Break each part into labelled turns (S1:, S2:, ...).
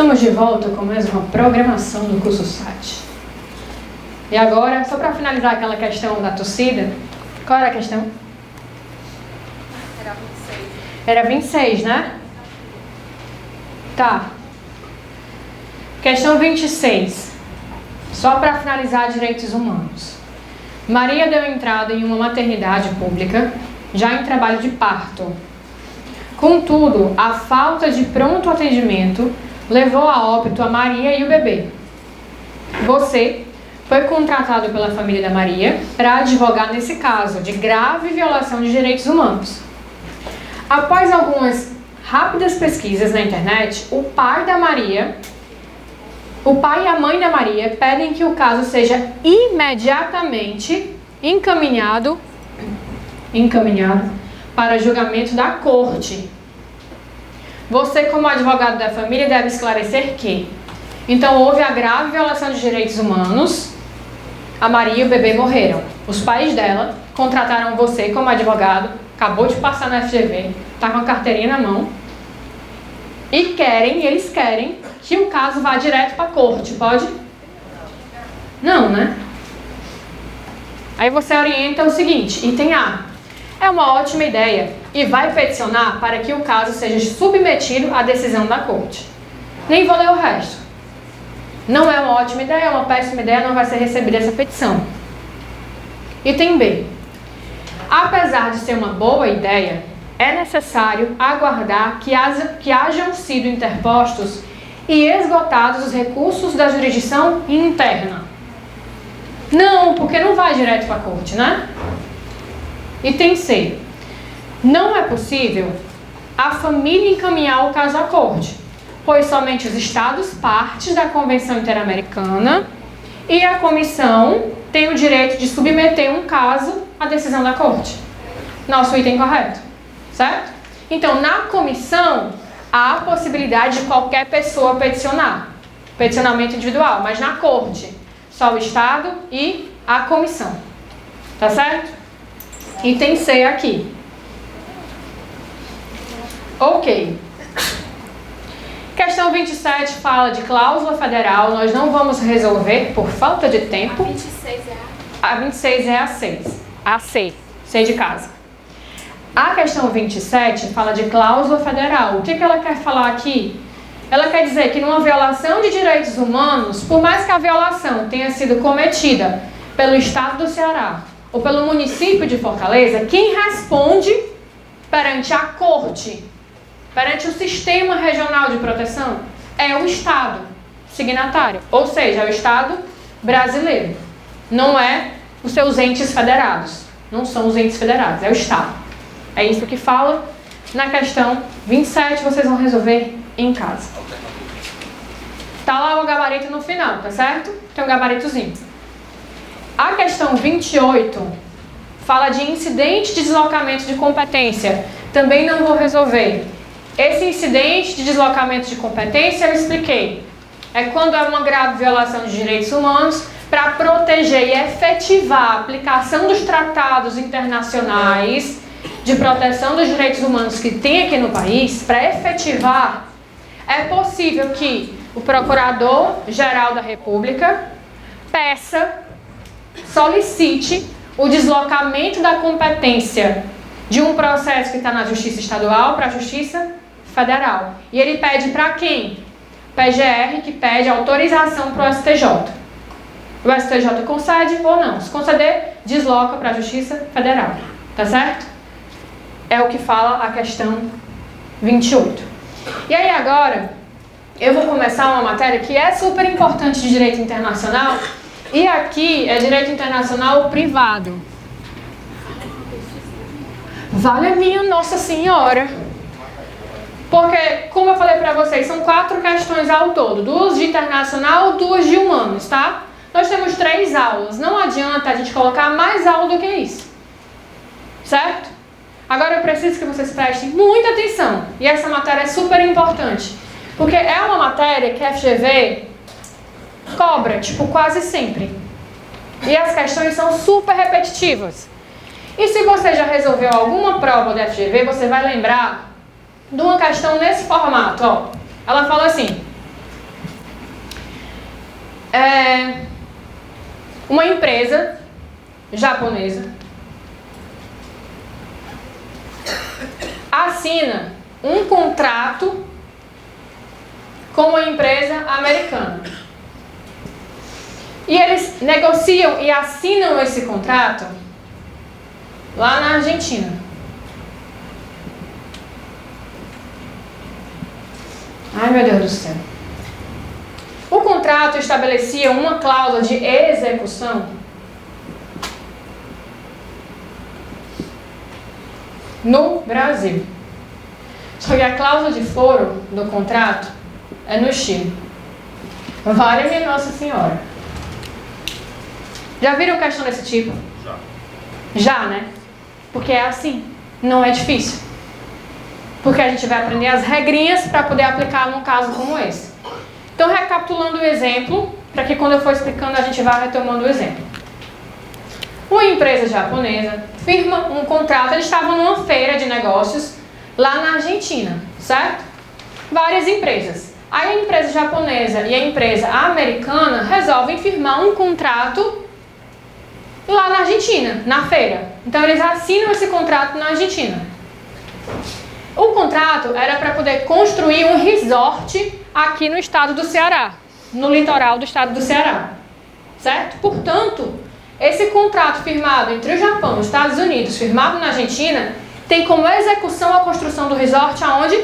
S1: Estamos de volta com mais uma programação do curso SAT. E agora, só para finalizar aquela questão da torcida, qual era a questão?
S2: Era 26.
S1: Era 26, né? Tá. Questão 26. Só para finalizar direitos humanos. Maria deu entrada em uma maternidade pública, já em trabalho de parto. Contudo, a falta de pronto atendimento levou a óbito a Maria e o bebê. Você foi contratado pela família da Maria para advogar nesse caso de grave violação de direitos humanos. Após algumas rápidas pesquisas na internet, o pai e a mãe da Maria pedem que o caso seja imediatamente encaminhado para julgamento da corte. Você, como advogado da família, deve esclarecer que então houve a grave violação de direitos humanos, a Maria e o bebê morreram. Os pais dela contrataram você como advogado, acabou de passar na FGV, está com a carteirinha na mão, e eles querem que o caso vá direto para a corte, pode? Não, né? Aí você orienta o seguinte, item A, é uma ótima ideia e vai peticionar para que o caso seja submetido à decisão da corte. Nem vou ler o resto. Não é uma ótima ideia, é uma péssima ideia, não vai ser recebida essa petição. Item B, apesar de ser uma boa ideia, é necessário aguardar que hajam sido interpostos e esgotados os recursos da jurisdição interna. Não, porque não vai direto para a corte, né? Item C. Não é possível a família encaminhar o caso à corte, pois somente os estados partes da Convenção Interamericana e a comissão têm o direito de submeter um caso à decisão da corte. Nosso item correto, certo? Então, na comissão, há a possibilidade de qualquer pessoa peticionar, peticionamento individual, mas na corte, só o estado e a comissão, tá certo? Item C aqui. Ok. Questão 27 fala de cláusula federal. Nós não vamos resolver por falta de tempo.
S2: A 26 é a...
S1: A 26 é a 6. A C. C de casa. A questão 27 fala de cláusula federal. O que ela quer falar aqui? Ela quer dizer que numa violação de direitos humanos, por mais que a violação tenha sido cometida pelo estado do Ceará ou pelo município de Fortaleza, quem responde perante a corte, perante o sistema regional de proteção, é o estado signatário, ou seja, é o estado brasileiro. Não é os seus entes federados, não são os entes federados, é o estado. É isso que fala na questão 27, vocês vão resolver em casa. Tá lá o gabarito no final, tá certo? Tem um gabaritozinho. A questão 28 fala de incidente de deslocamento de competência. Também não vou resolver. Esse incidente de deslocamento de competência eu expliquei. É quando é uma grave violação de direitos humanos para proteger e efetivar a aplicação dos tratados internacionais de proteção dos direitos humanos que tem aqui no país. Para efetivar, é possível que o Procurador-Geral da República solicite o deslocamento da competência de um processo que está na Justiça Estadual para a Justiça Federal. E ele pede para quem? PGR, que pede autorização para o STJ. O STJ concede ou não. Se conceder, desloca para a Justiça Federal. Tá certo? É o que fala a questão 28. E aí agora, eu vou começar uma matéria que é super importante de direito internacional. E aqui é direito internacional privado. Vale a minha Nossa Senhora. Porque, como eu falei para vocês, são 4 questões ao todo. 2 de internacional, 2 de humanos, tá? Nós temos 3 aulas. Não adianta a gente colocar mais aula do que isso. Certo? Agora eu preciso que vocês prestem muita atenção. E essa matéria é super importante. Porque é uma matéria que a FGV cobra, tipo, quase sempre. E as questões são super repetitivas. E se você já resolveu alguma prova da FGV, você vai lembrar de uma questão nesse formato, ó. Ela fala assim: uma empresa japonesa assina um contrato com uma empresa americana. E eles negociam e assinam esse contrato lá na Argentina. Ai, meu Deus do céu. O contrato estabelecia uma cláusula de execução no Brasil. Só que a cláusula de foro do contrato é no Chile. Vale minha Nossa Senhora. Já viram questão desse tipo? Já, né? Porque é assim, não é difícil. Porque a gente vai aprender as regrinhas para poder aplicar num caso como esse. Então, recapitulando o exemplo, para que quando eu for explicando a gente vá retomando o exemplo. Uma empresa japonesa firma um contrato, eles estavam numa feira de negócios lá na Argentina, certo? Várias empresas. Aí a empresa japonesa e a empresa americana resolvem firmar um contrato lá na Argentina, na feira. Então eles assinam esse contrato na Argentina. O contrato era para poder construir um resort aqui no estado do Ceará, no litoral do estado do Ceará, certo? Portanto, esse contrato firmado entre o Japão e os Estados Unidos, firmado na Argentina, tem como execução a construção do resort aonde?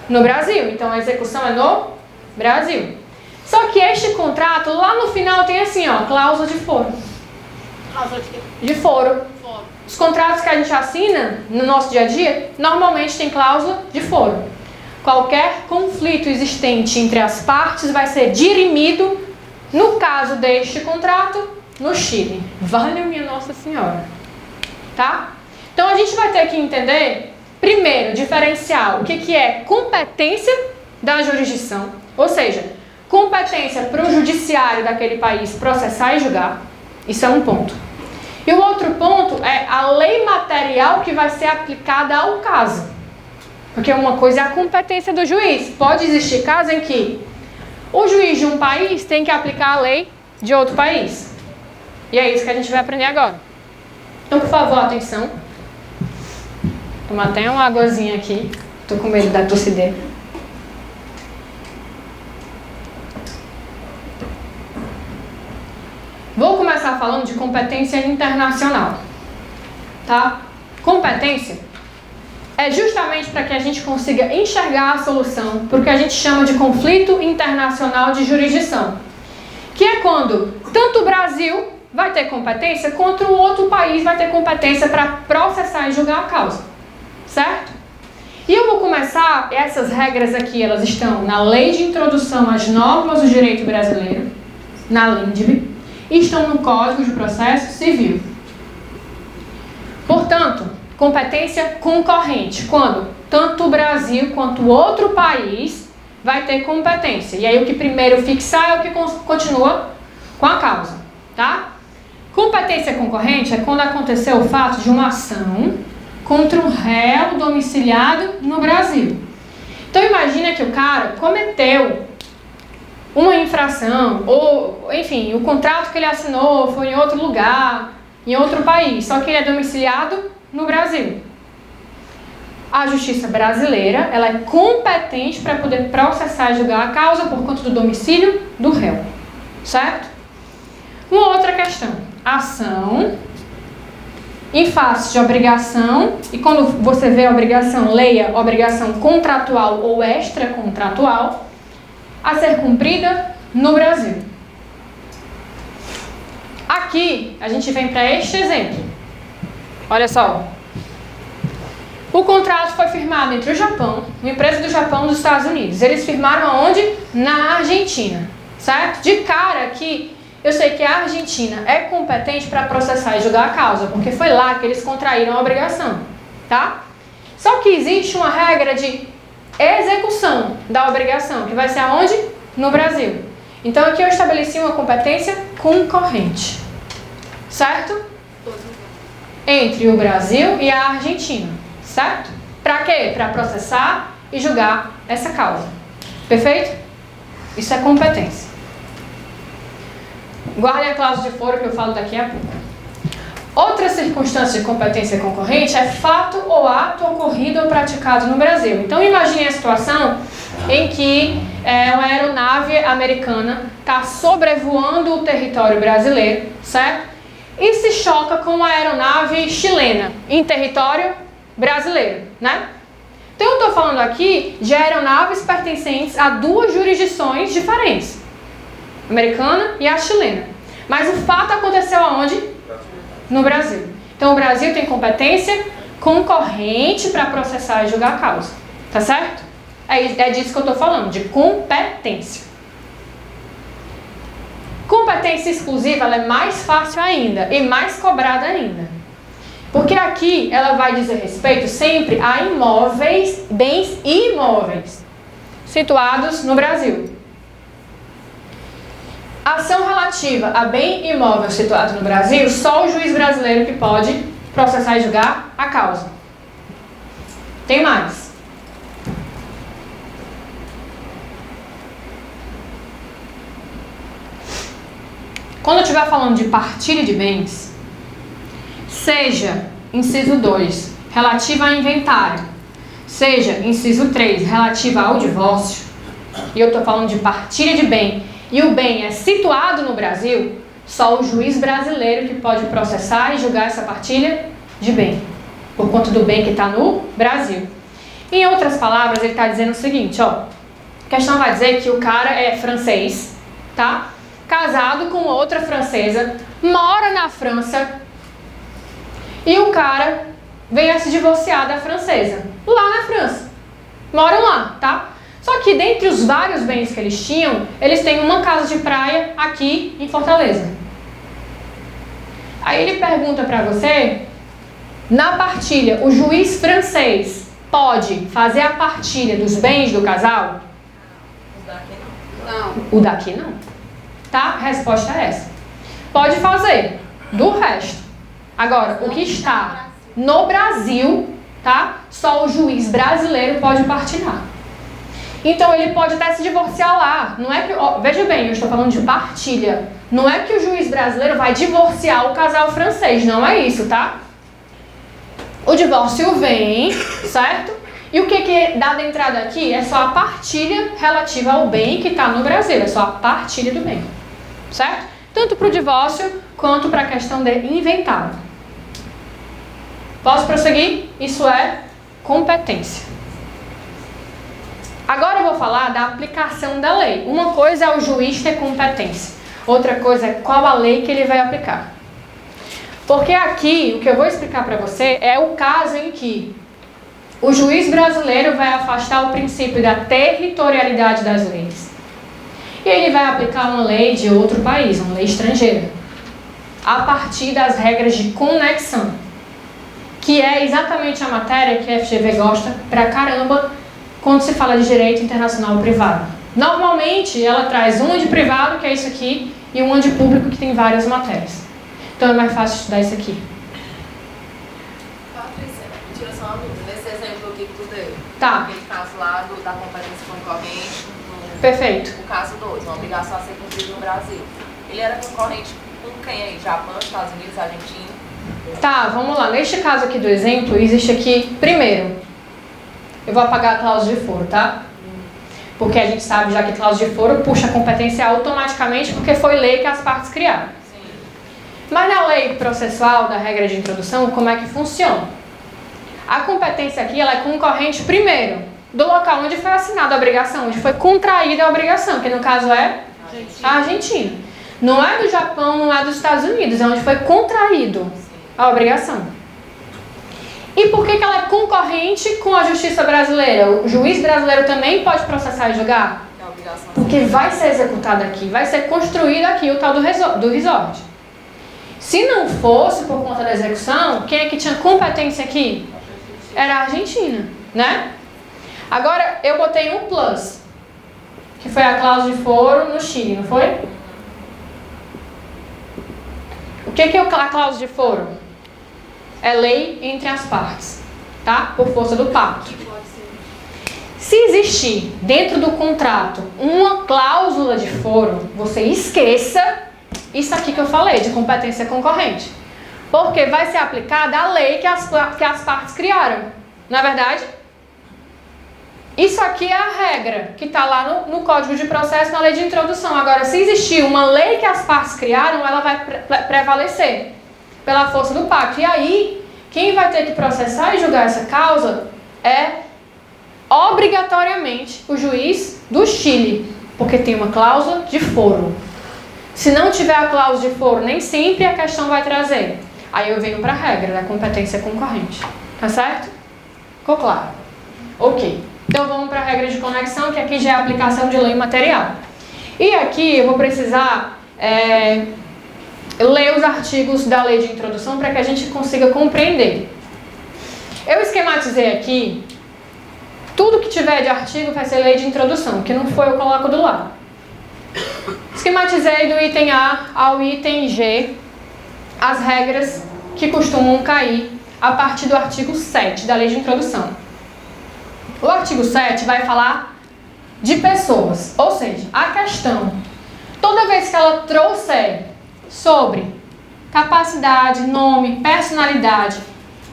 S1: No Brasil. Então a execução é no Brasil. Só que este contrato, lá no final, tem assim, ó, cláusula de foro.
S2: Cláusula de quê?
S1: De foro.
S2: Foro.
S1: Os contratos que a gente assina no nosso dia a dia, normalmente tem cláusula de foro. Qualquer conflito existente entre as partes vai ser dirimido, no caso deste contrato, no Chile. Vale minha Nossa Senhora. Tá? Então a gente vai ter que entender, primeiro, diferenciar o que é competência da jurisdição, ou seja, competência para o judiciário daquele país processar e julgar. Isso é um ponto. E o outro ponto é a lei material que vai ser aplicada ao caso. Porque uma coisa é a competência do juiz. Pode existir caso em que o juiz de um país tem que aplicar a lei de outro país. E é isso que a gente vai aprender agora. Então, por favor, atenção. Tomar até uma águazinha aqui. Tô com medo da tossideira. Vou começar falando de competência internacional. Tá? Competência é justamente para que a gente consiga enxergar a solução para o que a gente chama de conflito internacional de jurisdição. Que é quando tanto o Brasil vai ter competência, quanto o outro país vai ter competência para processar e julgar a causa. Certo? E eu vou começar, essas regras aqui, elas estão na Lei de Introdução às Normas do Direito Brasileiro, na LINDB, e estão no Código de Processo Civil. Portanto, competência concorrente, quando tanto o Brasil quanto o outro país vai ter competência. E aí o que primeiro fixar é o que continua com a causa, tá? Competência concorrente é quando aconteceu o fato de uma ação contra um réu domiciliado no Brasil. Então imagina que o cara cometeu uma infração, ou enfim, o contrato que ele assinou foi em outro lugar, em outro país, só que ele é domiciliado no Brasil. A justiça brasileira, ela é competente para poder processar e julgar a causa por conta do domicílio do réu, certo? Uma outra questão, ação em face de obrigação, e quando você vê a obrigação, leia obrigação contratual ou extracontratual, a ser cumprida no Brasil. Aqui, a gente vem para este exemplo. Olha só. O contrato foi firmado entre o Japão, uma empresa do Japão e dos Estados Unidos. Eles firmaram aonde? Na Argentina, certo? De cara aqui, eu sei que a Argentina é competente para processar e julgar a causa, porque foi lá que eles contraíram a obrigação, tá? Só que existe uma regra de execução da obrigação, que vai ser aonde? No Brasil. Então aqui eu estabeleci uma competência concorrente, certo? Entre o Brasil e a Argentina, certo? Para quê? Para processar e julgar essa causa. Perfeito? Isso é competência. Guardem a cláusula de foro que eu falo daqui a pouco. Outra circunstância de competência concorrente é fato ou ato ocorrido ou praticado no Brasil. Então imagine a situação em que uma aeronave americana está sobrevoando o território brasileiro, certo? E se choca com uma aeronave chilena em território brasileiro, né? Então eu estou falando aqui de aeronaves pertencentes a duas jurisdições diferentes, a americana e a chilena. Mas o fato aconteceu aonde? No Brasil. Então o Brasil tem competência concorrente para processar e julgar a causa. Tá certo? É disso que eu estou falando, de competência. Competência exclusiva ela é mais fácil ainda e mais cobrada ainda. Porque aqui ela vai dizer respeito sempre a imóveis, bens imóveis situados no Brasil. Ação relativa a bem imóvel situado no Brasil, só o juiz brasileiro que pode processar e julgar a causa. Tem mais. Quando eu estiver falando de partilha de bens, seja inciso 2, relativa a inventário, seja inciso 3, relativa ao divórcio, e eu estou falando de partilha de bem, e o bem é situado no Brasil, só o juiz brasileiro que pode processar e julgar essa partilha de bem, por conta do bem que está no Brasil. Em outras palavras, ele está dizendo o seguinte, ó, a questão vai dizer que o cara é francês, tá? Casado com outra francesa, mora na França, e o cara vem a se divorciar da francesa, lá na França. Moram lá, tá? Só que dentre os vários bens que eles tinham, eles têm uma casa de praia aqui em Fortaleza. Aí ele pergunta pra você, na partilha, o juiz francês pode fazer a partilha dos bens do casal?
S2: O daqui não.
S1: O daqui não. Tá? A resposta é essa. Pode fazer. Do resto. Agora, o que está no Brasil, tá? Só o juiz brasileiro pode partilhar. Então ele pode até se divorciar lá. Não é que, ó, veja bem, eu estou falando de partilha. Não é que o juiz brasileiro vai divorciar o casal francês. Não é isso, tá? O divórcio vem, certo? E o que dá de entrada aqui é só a partilha relativa ao bem que está no Brasil. É só a partilha do bem. Certo? Tanto para o divórcio quanto para a questão de inventário. Posso prosseguir? Isso é competência. Agora eu vou falar da aplicação da lei. Uma coisa é o juiz ter competência. Outra coisa é qual a lei que ele vai aplicar. Porque aqui, o que eu vou explicar para você é o caso em que o juiz brasileiro vai afastar o princípio da territorialidade das leis. E ele vai aplicar uma lei de outro país, uma lei estrangeira, a partir das regras de conexão, que é exatamente a matéria que a FGV gosta pra caramba quando se fala de direito internacional privado. Normalmente, ela traz uma de privado, que é isso aqui, e uma de público, que tem várias matérias. Então é mais fácil estudar isso aqui.
S2: Patrícia, tira só uma dúvida. Nesse exemplo aqui que tu deu,
S1: Tá.
S2: aquele caso lá da competência concorrente,
S1: Perfeito.
S2: o caso 2, uma obrigação a ser cumprida no Brasil. Ele era concorrente com quem aí? Japão, Estados Unidos, Argentina?
S1: Tá, vamos lá. Neste caso aqui do exemplo, existe aqui, primeiro, eu vou apagar a cláusula de foro, tá? Porque a gente sabe já que cláusula de foro puxa a competência automaticamente porque foi lei que as partes criaram.
S2: Sim.
S1: Mas na lei processual, da regra de introdução, como é que funciona? A competência aqui, ela é concorrente, primeiro, do local onde foi assinada a obrigação, onde foi contraída a obrigação, que no caso é a Argentina. Não é do Japão, não é dos Estados Unidos, é onde foi contraído a obrigação. E por que ela é concorrente com a justiça brasileira? O juiz brasileiro também pode processar e julgar?
S2: É a obrigação.
S1: Porque vai ser executado aqui, vai ser construído aqui o tal do resort. Se não fosse por conta da execução, quem é que tinha competência aqui? Era a Argentina, né? Agora, eu botei um plus, que foi a cláusula de foro no Chile, não foi? O que é a cláusula de foro? É lei entre as partes, tá? Por força do pacto. Se existir dentro do contrato uma cláusula de foro, você esqueça Isso aqui que eu falei, de competência concorrente. Porque vai ser aplicada a lei que as partes criaram. Não é verdade? Isso aqui é a regra que está lá no Código de Processo, na lei de introdução. Agora, se existir uma lei que as partes criaram, ela vai prevalecer pela força do pacto. E aí, quem vai ter que processar e julgar essa causa é obrigatoriamente o juiz do Chile, porque tem uma cláusula de foro. Se não tiver a cláusula de foro, nem sempre a questão vai trazer. Aí eu venho para a regra da competência concorrente. Tá certo? Ficou claro? Ok. Então vamos para a regra de conexão, que aqui já é a aplicação de lei material. E aqui eu vou precisar ler os artigos da lei de introdução para que a gente consiga compreender. Eu esquematizei aqui, tudo que tiver de artigo vai ser lei de introdução, que não foi eu coloco do lado. Esquematizei do item A ao item G as regras que costumam cair a partir do artigo 7 da lei de introdução. O artigo 7 vai falar de pessoas, ou seja, a questão, toda vez que ela trouxer sobre capacidade, nome, personalidade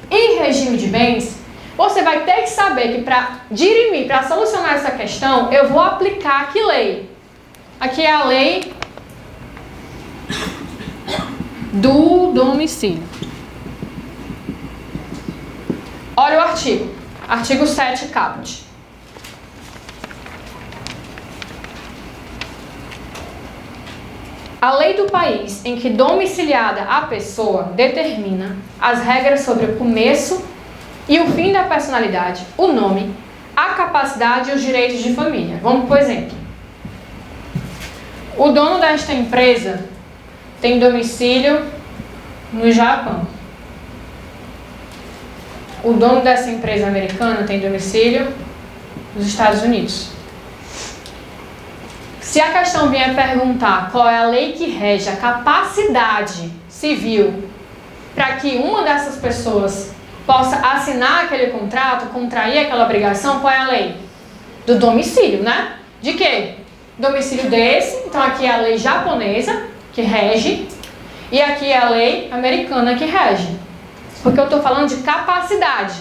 S1: e regime de bens, você vai ter que saber que para dirimir, para solucionar essa questão, eu vou aplicar que lei? Aqui é a lei do domicílio. Olha o artigo. Artigo 7, caput. A lei do país em que domiciliada a pessoa determina as regras sobre o começo e o fim da personalidade, o nome, a capacidade e os direitos de família. Vamos por exemplo. O dono desta empresa tem domicílio no Japão. O dono dessa empresa americana tem domicílio nos Estados Unidos. Se a questão vier perguntar qual é a lei que rege a capacidade civil para que uma dessas pessoas possa assinar aquele contrato, contrair aquela obrigação, qual é a lei? Do domicílio, né? De quê? Domicílio desse, então aqui é a lei japonesa que rege e aqui é a lei americana que rege. Porque eu estou falando de capacidade.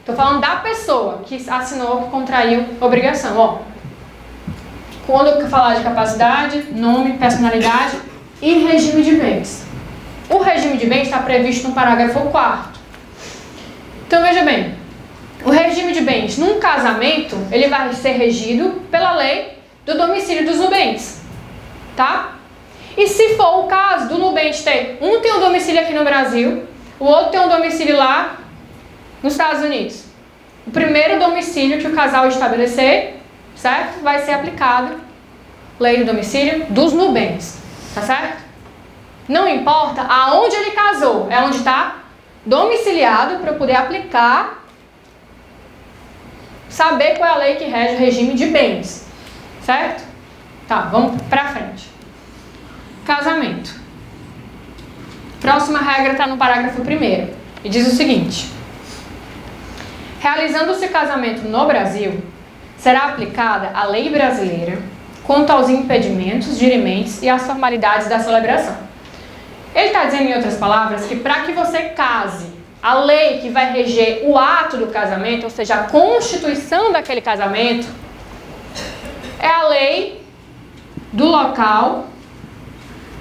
S1: Estou falando da pessoa que assinou, que contraiu obrigação. Ó, quando eu falar de capacidade, nome, personalidade e regime de bens. O regime de bens está previsto no parágrafo 4º. Então veja bem, o regime de bens num casamento, ele vai ser regido pela lei do domicílio dos nubentes. Tá? E se for o caso do nubente ter, um tem um domicílio aqui no Brasil, o outro tem um domicílio lá nos Estados Unidos. O primeiro domicílio que o casal estabelecer, certo? Vai ser aplicado lei do domicílio dos nubentes, tá certo? Não importa aonde ele casou, é onde está domiciliado para eu poder aplicar, saber qual é a lei que rege o regime de bens, certo? Tá, vamos para frente. Casamento. Próxima regra está no parágrafo 1º e diz o seguinte: realizando-se casamento no Brasil, será aplicada a lei brasileira quanto aos impedimentos, dirimentes e as formalidades da celebração. Ele está dizendo, em outras palavras, que para que você case, a lei que vai reger o ato do casamento, ou seja, a constituição daquele casamento, é a lei do local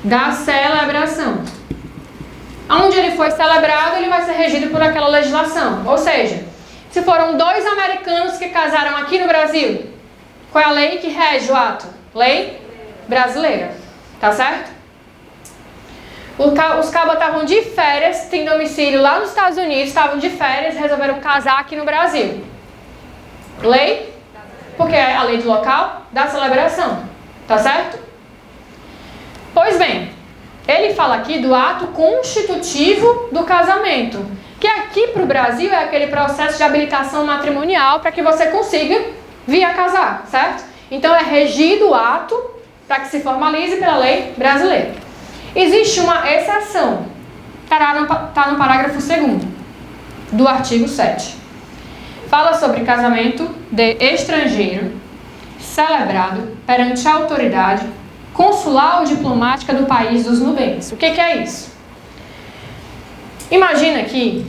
S1: da celebração. Onde ele foi celebrado, ele vai ser regido por aquela legislação. Ou seja, se foram 2 americanos que casaram aqui no Brasil, qual é a lei que rege o ato? Lei brasileira. Tá certo? Os cabas estavam de férias, têm domicílio lá nos Estados Unidos, estavam de férias e resolveram casar aqui no Brasil. Lei? Porque é a lei do local da celebração. Tá certo? Pois bem, ele fala aqui do ato constitutivo do casamento, que aqui para o Brasil é aquele processo de habilitação matrimonial para que você consiga vir a casar, certo? Então é regido o ato para que se formalize pela lei brasileira. Existe uma exceção, está no parágrafo 2º do artigo 7. Fala sobre casamento de estrangeiro celebrado perante a autoridade consular ou diplomática do país dos nubentes. O que é isso? Imagina aqui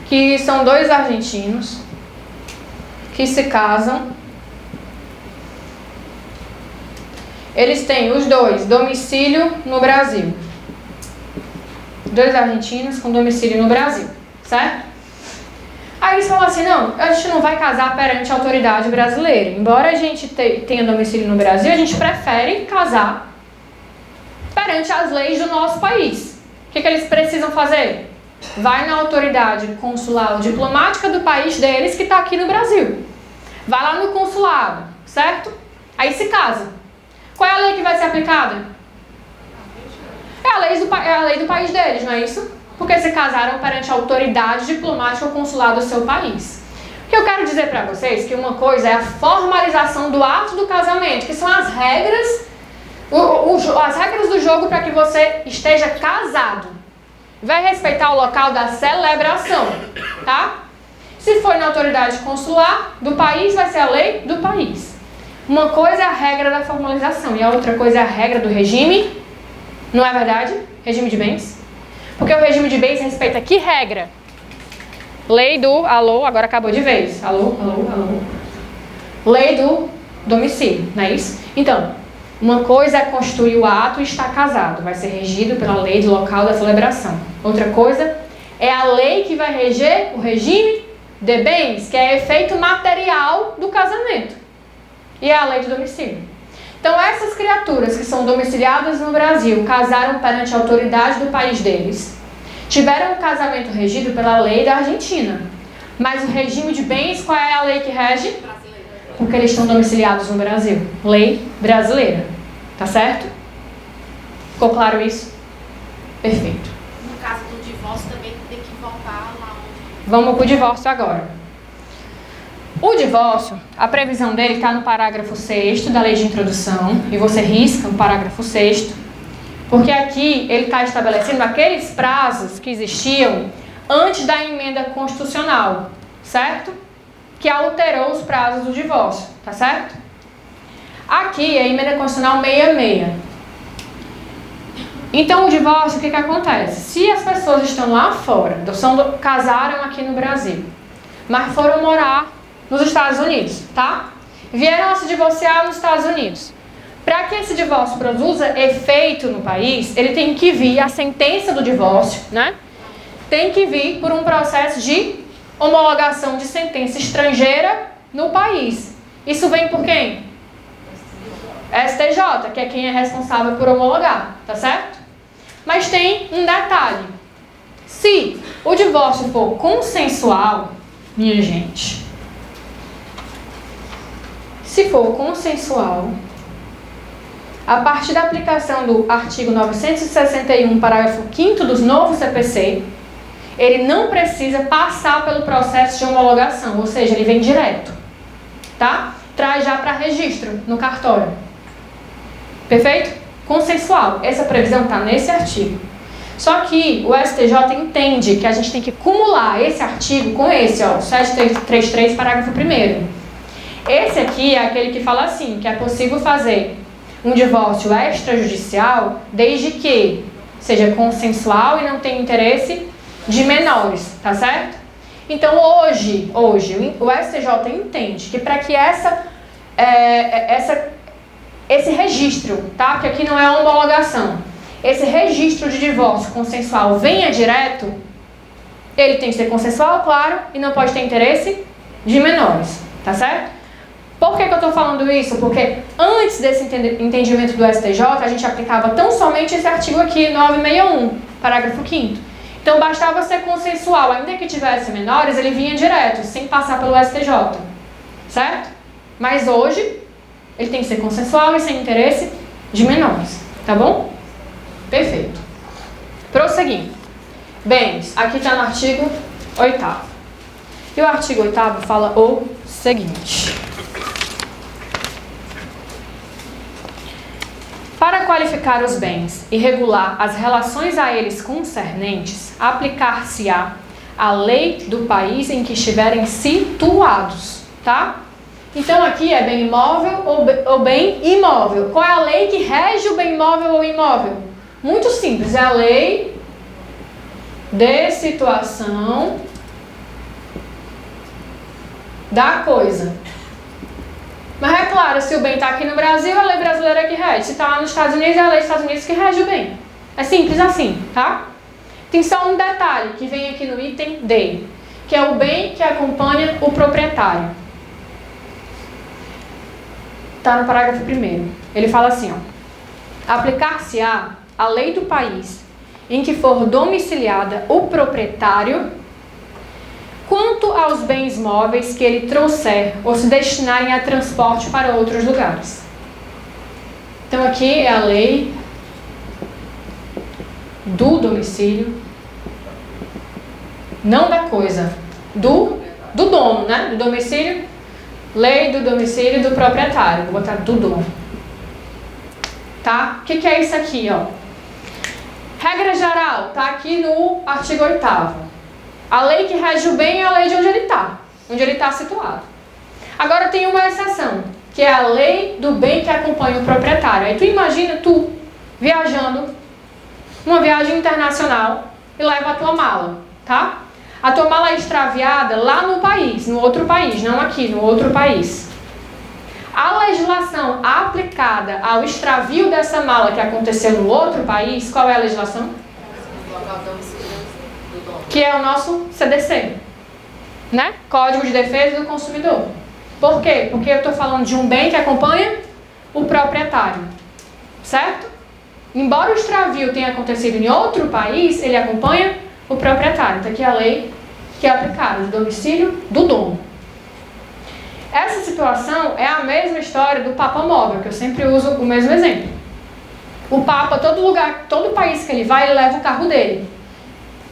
S1: que são dois argentinos que se casam. Eles têm os dois domicílio no Brasil. Dois argentinos com domicílio no Brasil, certo? Aí eles falam assim, não, a gente não vai casar perante a autoridade brasileira. Embora a gente tenha domicílio no Brasil, a gente prefere casar perante as leis do nosso país. O que eles precisam fazer? Vai na autoridade consular ou diplomática do país deles que está aqui no Brasil. Vai lá no consulado, certo? Aí se casa. Qual é a lei que vai ser aplicada? É a lei do país deles, não é isso? Porque se casaram perante a autoridade diplomática ou consular do seu país. O que eu quero dizer para vocês é que uma coisa é a formalização do ato do casamento, que são as regras, as regras do jogo para que você esteja casado. Vai respeitar o local da celebração, tá? Se for na autoridade consular do país, vai ser a lei do país. Uma coisa é a regra da formalização e a outra coisa é a regra do regime, não é verdade? Regime de bens. Porque o regime de bens respeita que regra? Lei do... Alô, agora acabou de vez. Alô. Lei do domicílio, não é isso? Então, uma coisa é constituir o ato e estar casado. Vai ser regido pela lei do local da celebração. Outra coisa é a lei que vai reger o regime de bens, que é efeito material do casamento. E é a lei do domicílio. Então, essas criaturas que são domiciliadas no Brasil, casaram perante a autoridade do país deles, tiveram um casamento regido pela lei da Argentina. Mas o regime de bens, qual é a lei que rege? Porque eles estão domiciliados no Brasil. Lei brasileira. Tá certo? Ficou claro isso? Perfeito.
S3: No caso do divórcio também tem que voltar lá onde...
S1: Vamos para o divórcio agora. O divórcio, a previsão dele está no parágrafo 6º da lei de introdução, e você risca o parágrafo 6º, porque aqui ele está estabelecendo aqueles prazos que existiam antes da emenda constitucional, certo? Que alterou os prazos do divórcio, tá certo? Aqui é a emenda constitucional 66. Então o divórcio, o que acontece? Se as pessoas estão lá fora, casaram aqui no Brasil, mas foram morar nos Estados Unidos, tá? Vieram a se divorciar nos Estados Unidos. Para que esse divórcio produza efeito no país, ele tem que vir, a sentença do divórcio, né? Tem que vir por um processo de homologação de sentença estrangeira no país. Isso vem por quem? STJ, que é quem é responsável por homologar, tá certo? Mas tem um detalhe. Se o divórcio for consensual, minha gente, se for consensual, a partir da aplicação do artigo 961, parágrafo 5º do novo CPC, ele não precisa passar pelo processo de homologação, ou seja, ele vem direto, tá? Traz já para registro no cartório. Perfeito? Consensual. Essa previsão está nesse artigo. Só que o STJ entende que a gente tem que acumular esse artigo com esse, ó, 733, parágrafo 1º. Esse aqui é aquele que fala assim, que é possível fazer um divórcio extrajudicial desde que seja consensual e não tenha interesse de menores, tá certo? Então hoje o STJ entende que para que esse registro, tá? Porque aqui não é homologação, esse registro de divórcio consensual venha direto, ele tem que ser consensual, claro, e não pode ter interesse de menores, tá certo? Por que eu estou falando isso? Porque antes desse entendimento do STJ, a gente aplicava tão somente esse artigo aqui, 961, parágrafo 5º. Então, bastava ser consensual, ainda que tivesse menores, ele vinha direto, sem passar pelo STJ, certo? Mas hoje, ele tem que ser consensual e sem interesse de menores, tá bom? Perfeito. Prosseguindo. Bens, aqui está no artigo 8º. E o artigo 8º fala o seguinte. Para qualificar os bens e regular as relações a eles concernentes, aplicar-se-á a lei do país em que estiverem situados, tá? Então aqui é bem imóvel ou bem imóvel. Qual é a lei que rege o bem imóvel ou imóvel? Muito simples, é a lei de situação da coisa. Mas é claro, se o bem está aqui no Brasil, é a lei brasileira que rege. Se está lá nos Estados Unidos, é a lei dos Estados Unidos que rege o bem. É simples assim, tá? Tem só um detalhe que vem aqui no item D, que é o bem que acompanha o proprietário. Está no parágrafo 1º. Ele fala assim, ó. Aplicar-se-á a lei do país em que for domiciliada o proprietário quanto aos bens móveis que ele trouxer ou se destinarem a transporte para outros lugares. Então aqui é a lei do domicílio, não da coisa, do dono, né? Do domicílio, lei do domicílio do proprietário. Vou botar do dono. Tá? O que é isso aqui, ó? Regra geral, tá aqui no artigo 8º. A lei que rege o bem é a lei de onde ele está situado. Agora tem uma exceção, que é a lei do bem que acompanha o proprietário. Aí tu imagina tu viajando, uma viagem internacional, e leva a tua mala, tá? A tua mala é extraviada lá no país, no outro país, não aqui, no outro país. A legislação aplicada ao extravio dessa mala que aconteceu no outro país, qual é a legislação? Que é o nosso CDC, né? Código de Defesa do Consumidor. Por quê? Porque eu estou falando de um bem que acompanha o proprietário, certo? Embora o extravio tenha acontecido em outro país, ele acompanha o proprietário. Então aqui é a lei que é aplicada, do domicílio do dono. Essa situação é a mesma história do Papa Móvel, que eu sempre uso o mesmo exemplo. O Papa, todo país que ele vai, ele leva o carro dele.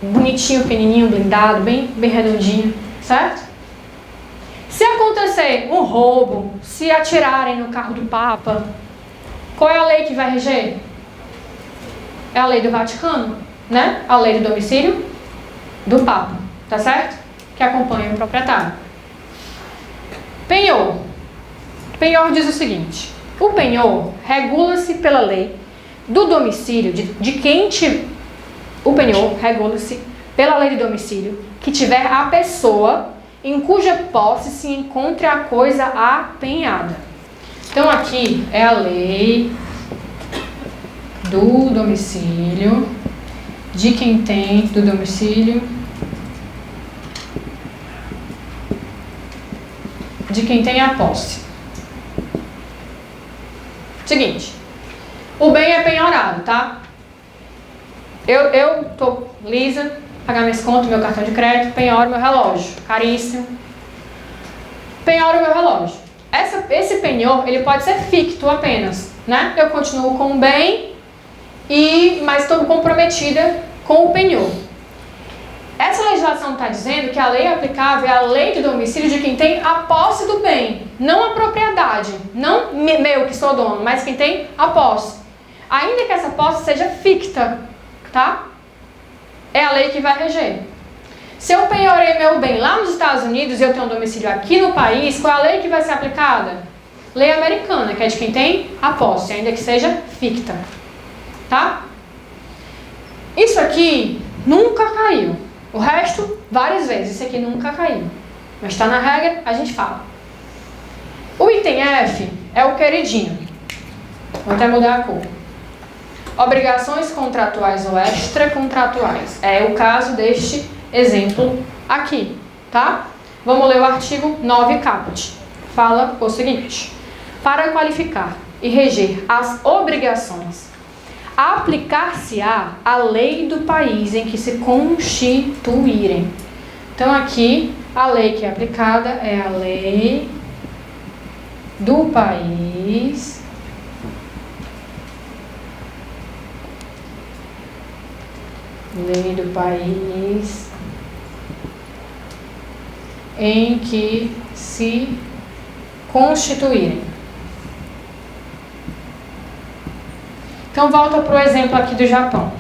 S1: Bonitinho, pequenininho, blindado, bem redondinho, certo? Se acontecer um roubo, se atirarem no carro do Papa, qual é a lei que vai reger? É a lei do Vaticano, né? A lei do domicílio do Papa, tá certo? Que acompanha o proprietário. Penhor. Penhor diz o seguinte: o penhor regula-se pela lei do domicílio de quem tiver. O penhor regula-se pela lei de domicílio que tiver a pessoa em cuja posse se encontre a coisa apenhada. Então aqui é a lei do domicílio de quem tem do domicílio de quem tem a posse. Seguinte, o bem é penhorado, tá? Eu tô lisa, pagar minhas contas, meu cartão de crédito, penhoro meu relógio, caríssimo. Penhoro meu relógio. Esse penhor, ele pode ser ficto apenas, né? Eu continuo com o bem, mas estou comprometida com o penhor. Essa legislação está dizendo que a lei aplicável é a lei do domicílio de quem tem a posse do bem, não a propriedade, não meu que sou dono, mas quem tem a posse. Ainda que essa posse seja ficta, tá? É a lei que vai reger. Se eu penhorei meu bem lá nos Estados Unidos e eu tenho um domicílio aqui no país, qual é a lei que vai ser aplicada? Lei americana, que é de quem tem a posse, ainda que seja ficta, tá? Isso aqui nunca caiu. O resto, várias vezes. Isso aqui nunca caiu. Mas está na regra, a gente fala. O item F é o queridinho. Vou até mudar a cor. Obrigações contratuais ou extracontratuais. É o caso deste exemplo aqui, tá? Vamos ler o artigo 9 caput. Fala o seguinte: para qualificar e reger as obrigações, aplicar-se-á a lei do país em que se constituírem. Então aqui, a lei que é aplicada é a lei do país em que se constituírem. Então, volta para o exemplo aqui do Japão.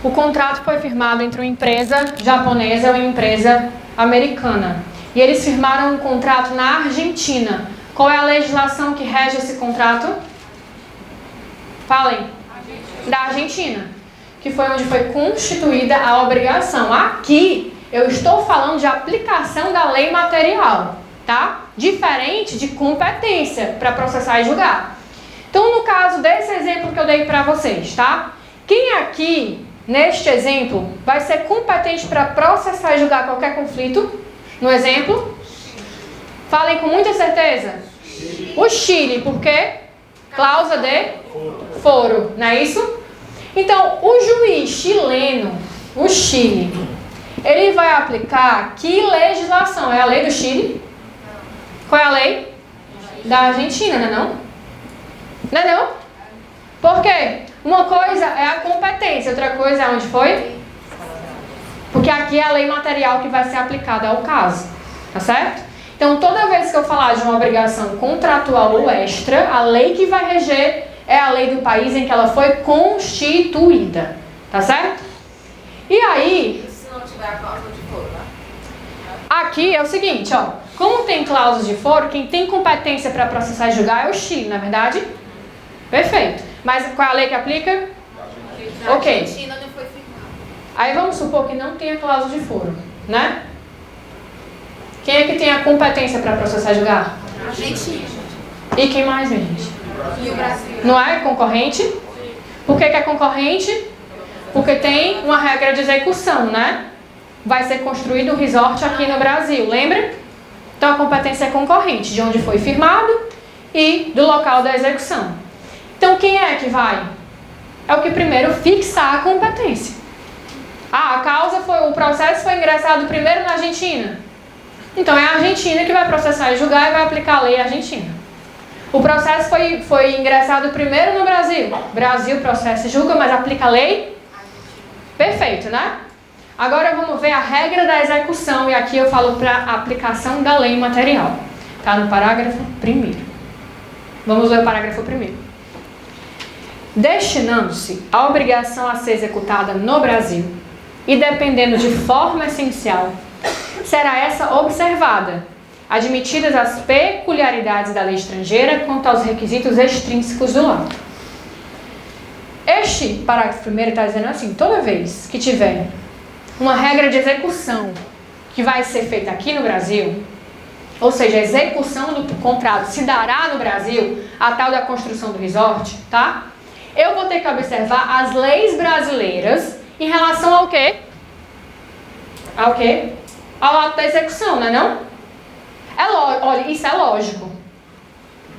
S1: O contrato foi firmado entre uma empresa japonesa e uma empresa americana. e eles firmaram um contrato na Argentina. Qual é a legislação que rege esse contrato? Falem. Da Argentina, que foi onde foi constituída a obrigação. Aqui eu estou falando de aplicação da lei material, tá? Diferente de competência para processar e julgar. Então, no caso desse exemplo que eu dei para vocês, tá? Quem aqui, neste exemplo, vai ser competente para processar e julgar qualquer conflito? No exemplo? Falem com muita certeza. O Chile, por quê? Cláusula de foro, não é isso? Então, o juiz chileno, o Chile, ele vai aplicar que legislação? É a lei do Chile? Qual é a lei? Da Argentina, não é não? Não é não? Por quê? Uma coisa é a competência, outra coisa é onde foi? Porque aqui é a lei material que vai ser aplicada ao caso, tá certo? Então, toda vez que eu falar de uma obrigação contratual ou extra, a lei que vai reger é a lei do país em que ela foi constituída, tá certo? E aí...
S2: Se não tiver a cláusula de foro, né?
S1: Aqui é o seguinte, ó. Como tem cláusulas de foro, quem tem competência para processar e julgar é o Chile, na verdade? Perfeito. Mas qual é a lei que aplica?
S3: Na
S1: Ok.
S3: Argentina não foi firmado.
S1: Aí vamos supor que não tenha cláusula de foro, né? Quem é que tem a competência para processar e julgar?
S3: A Argentina.
S1: E quem mais, minha gente?
S3: E o Brasil.
S1: Não é concorrente? Por que é concorrente? Porque tem uma regra de execução, né? Vai ser construído um resort aqui no Brasil, lembra? Então a competência é concorrente, de onde foi firmado e do local da execução. Então quem é que vai? É o que primeiro fixar a competência. Ah, a causa foi, o processo foi ingressado primeiro na Argentina. Então é a Argentina que vai processar e julgar e vai aplicar a lei argentina. O processo foi ingressado primeiro no Brasil. Brasil processa e julga, mas aplica a lei? Perfeito, né? Agora vamos ver a regra da execução, e aqui eu falo para a aplicação da lei material. Está no parágrafo 1º. Vamos ler o parágrafo 1º. Destinando-se a obrigação a ser executada no Brasil e dependendo de forma essencial, será essa observada, admitidas as peculiaridades da lei estrangeira quanto aos requisitos extrínsecos do ato. Este parágrafo 1º está dizendo assim: toda vez que tiver uma regra de execução que vai ser feita aqui no Brasil, ou seja, a execução do contrato se dará no Brasil, a tal da construção do resort, tá? Eu vou ter que observar as leis brasileiras em relação ao quê? Ao quê? Ao ato da execução, não é não? Olha, isso é lógico.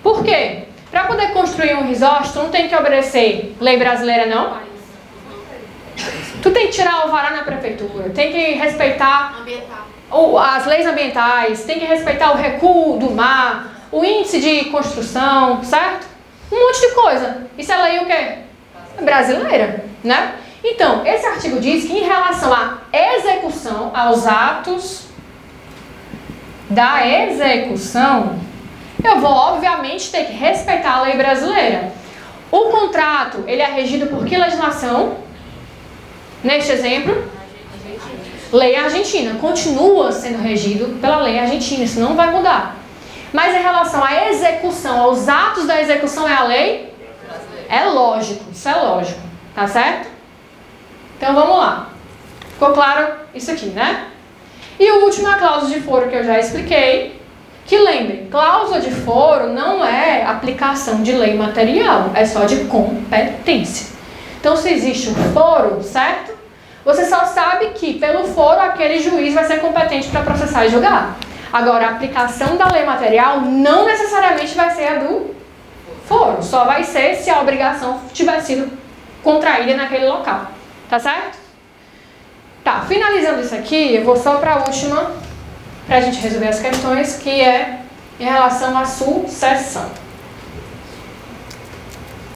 S1: Por quê? Para poder construir um resort, tu não tem que obedecer lei brasileira, não? Tu tem que tirar o alvará na prefeitura, tem que respeitar as leis ambientais, tem que respeitar o recuo do mar, o índice de construção, certo? Um monte de coisa. Isso é lei o quê? Brasileira, né? Então, esse artigo diz que em relação à execução, aos atos da execução, eu vou obviamente ter que respeitar a lei brasileira. O contrato, ele é regido por que legislação? Neste exemplo, lei argentina. Continua sendo regido pela lei argentina, isso não vai mudar. Mas em relação à execução, aos atos da execução, é a lei? É lógico, isso é lógico, tá certo? Então vamos lá. Ficou claro isso aqui, né? E o último é a cláusula de foro que eu já expliquei. Que lembrem, cláusula de foro não é aplicação de lei material, é só de competência. Então se existe um foro, certo? Você só sabe que pelo foro aquele juiz vai ser competente para processar e julgar. Agora, a aplicação da lei material não necessariamente vai ser a do foro. Só vai ser se a obrigação tiver sido contraída naquele local. Tá certo? Tá, finalizando isso aqui, eu vou só para a última, para a gente resolver as questões, que é em relação à sucessão.